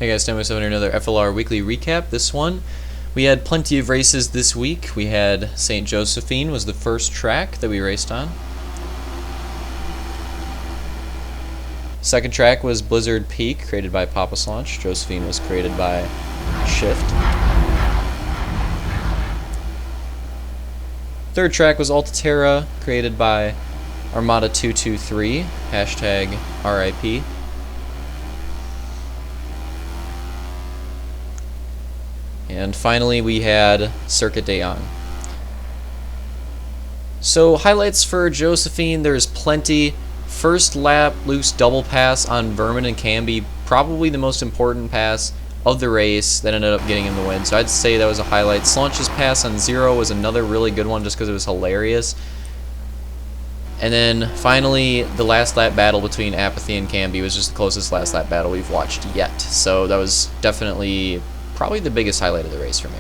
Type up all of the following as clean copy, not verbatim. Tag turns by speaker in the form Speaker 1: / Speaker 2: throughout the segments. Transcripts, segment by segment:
Speaker 1: Hey guys, time myself another FLR weekly recap. This one, we had plenty of races this week. We had St. Josephine was the first track that we raced on. Second track was Blizzard Peak, created by Papa Slaunch. Josephine was created by Shift. Third track was Altaterra, created by Armada223, hashtag RIP. And finally, we had Circuit de Yang. So, highlights for Josephine, there's plenty. First lap, Luke's double pass on Vermin and Camby, probably the most important pass of the race that ended up getting him the win. So I'd say that was a highlight. Slaunch's pass on Zero was another really good one just because it was hilarious. And then finally, the last lap battle between Apathy and Camby was just the closest last lap battle we've watched yet. So that was definitely probably the biggest highlight of the race for me.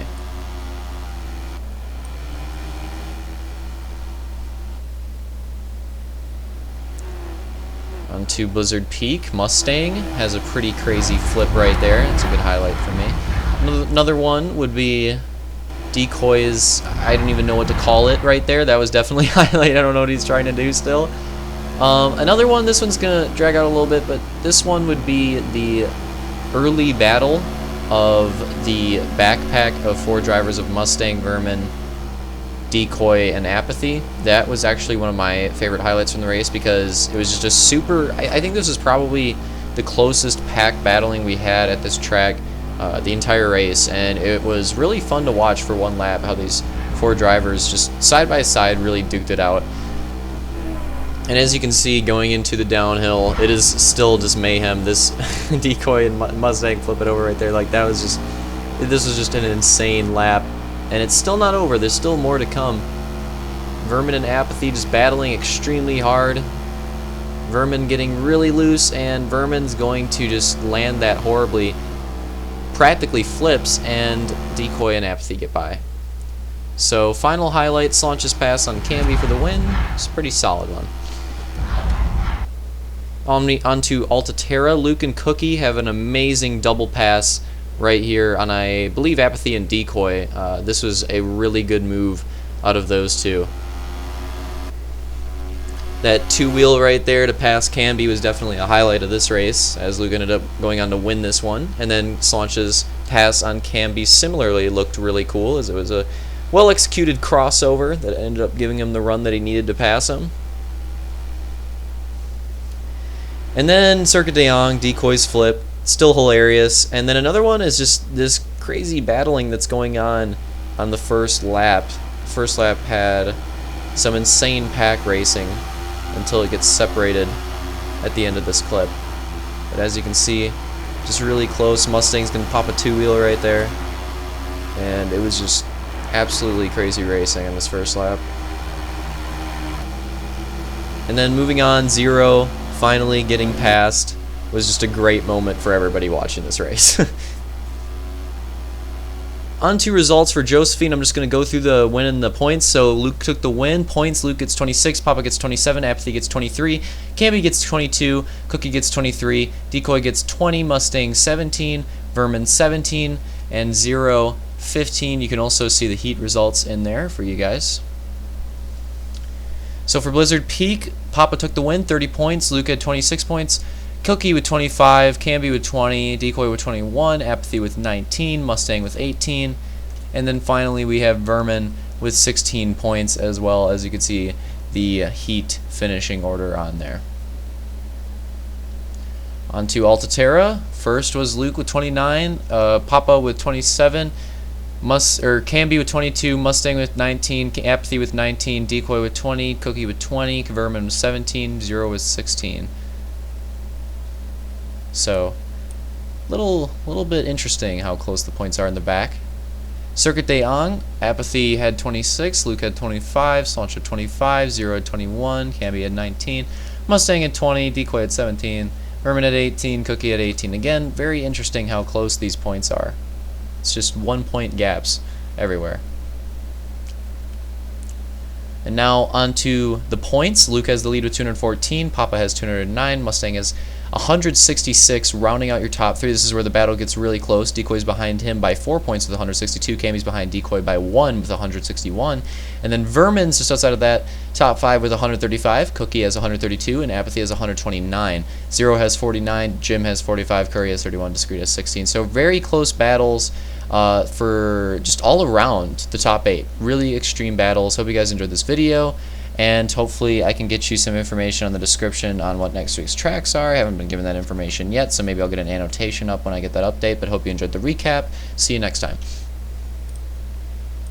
Speaker 1: On to Blizzard Peak. Mustang has a pretty crazy flip right there. It's a good highlight for me. Another one would be Decoy's, I don't even know what to call it right there. That was definitely a highlight. I don't know what he's trying to do still. Another one, this one's going to drag out a little bit, but this one would be the early battle of the backpack of four drivers of Mustang, Vermin, Decoy, and Apathy. That was actually one of my favorite highlights from the race because it was just a super, I think this is probably the closest pack battling we had at this track the entire race, and it was really fun to watch for one lap how these four drivers just side by side really duked it out. And as you can see, going into the downhill, it is still just mayhem. This Decoy and Mustang flip it over right there. Like, that was just, this was just an insane lap. And it's still not over. There's still more to come. Vermin and Apathy just battling extremely hard. Vermin getting really loose, and Vermin's going to just land that horribly. Practically flips, and Decoy and Apathy get by. So, final highlight, Slaunch's pass on Camby for the win. It's a pretty solid one. Onto Altaterra. Luke and Cookie have an amazing double pass right here on, I believe, Apathy and Decoy. This was a really good move out of those two. That two-wheel right there to pass Camby was definitely a highlight of this race, as Luke ended up going on to win this one. And then Slaunch's pass on Camby similarly looked really cool, as it was a well-executed crossover that ended up giving him the run that he needed to pass him. And then Circuit de Yang, Decoy's flip, still hilarious. And then another one is just this crazy battling that's going on the first lap. First lap had some insane pack racing until it gets separated at the end of this clip. But as you can see, just really close. Mustang's gonna pop a two-wheel right there. And it was just absolutely crazy racing on this first lap. And then moving on, Zero finally getting past was just a great moment for everybody watching this race. On to results for Josephine. I'm just going to go through the win and the points. So Luke took the win. Points, Luke gets 26, Papa gets 27, Apathy gets 23, Camby gets 22, Cookie gets 23, Decoy gets 20, Mustang 17, Vermin 17, and Zero 15. You can also see the heat results in there for you guys. So for Blizzard Peak, Papa took the win, 30 points, Luke had 26 points, Cookie with 25, Camby with 20, Decoy with 21, Apathy with 19, Mustang with 18, and then finally we have Vermin with 16 points, as well as you can see the heat finishing order on there. On to Altaterra. First was Luke with 29, Papa with 27, Camby with 22, Mustang with 19, Apathy with 19, Decoy with 20, Cookie with 20, Vermin with 17, Zero with 16. So, little bit interesting how close the points are in the back. Circuit de Yang, Apathy had 26, Luke had 25, Slaunch had 25, Zero had 21, Camby had 19, Mustang had 20, Decoy had 17, Vermin had 18, Cookie had 18. Again, very interesting how close these points are. It's just 1 point gaps everywhere. And now onto the points. Luke has the lead with 214, Papa has 209, Mustang has 166 rounding out your top 3. This is where the battle gets really close. Decoy's behind him by 4 points with 162. Cammy's behind Decoy by 1 with 161. And then Vermin's just outside of that top 5 with 135. Cookie has 132, and Apathy has 129. Zero has 49. Jim has 45. Curry has 31. Discreet has 16. So very close battles for just all around the top 8. Really extreme battles. Hope you guys enjoyed this video, and hopefully I can get you some information on the description on what next week's tracks are. I haven't been given that information yet, so maybe I'll get an annotation up when I get that update, but hope you enjoyed the recap. See you next time.